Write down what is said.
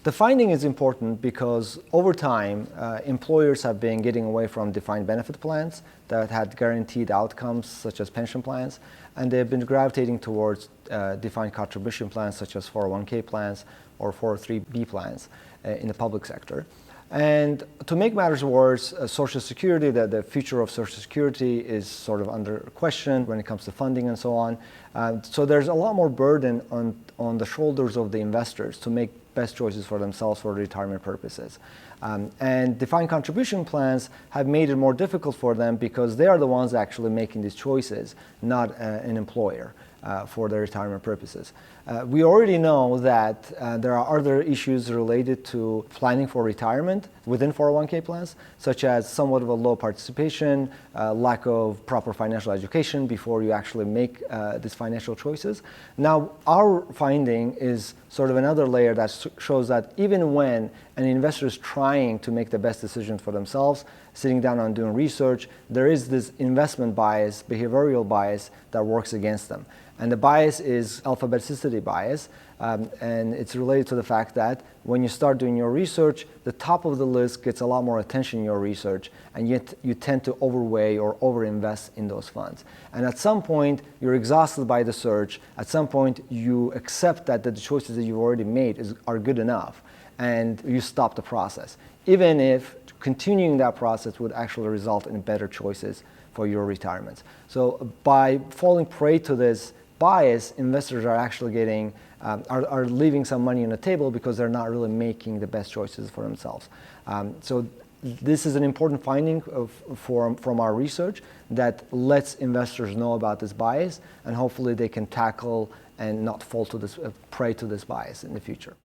The finding is important because over time, employers have been getting away from defined benefit plans that had guaranteed outcomes such as pension plans, and they've been gravitating towards defined contribution plans such as 401k plans or 403b plans in the public sector. And to make matters worse, Social Security, the future of Social Security is sort of under question when it comes to funding and so on. So there's a lot more burden on the shoulders of the investors to make best choices for themselves for retirement purposes. And defined contribution plans have made it more difficult for them because they are the ones actually making these choices, not an employer. For their retirement purposes. We already know that there are other issues related to planning for retirement within 401k plans, such as somewhat of a low participation, lack of proper financial education before you actually make these financial choices. Now, our finding is sort of another layer that shows that even when an investor is trying to make the best decisions for themselves, sitting down and doing research, there is this investment bias, behavioral bias that works against them. And the bias is alphabeticity bias, and it's related to the fact that when you start doing your research, the top of the list gets a lot more attention in your research, and yet you tend to overweigh or overinvest in those funds. And at some point, you're exhausted by the search. At some point, you accept that the choices that you've already made are good enough, and you stop the process, even if continuing that process would actually result in better choices for your retirement. So by falling prey to this bias, investors are actually are leaving some money on the table because they're not really making the best choices for themselves. So this is an important finding from our research that lets investors know about this bias, and hopefully they can tackle and not fall to prey to this bias in the future.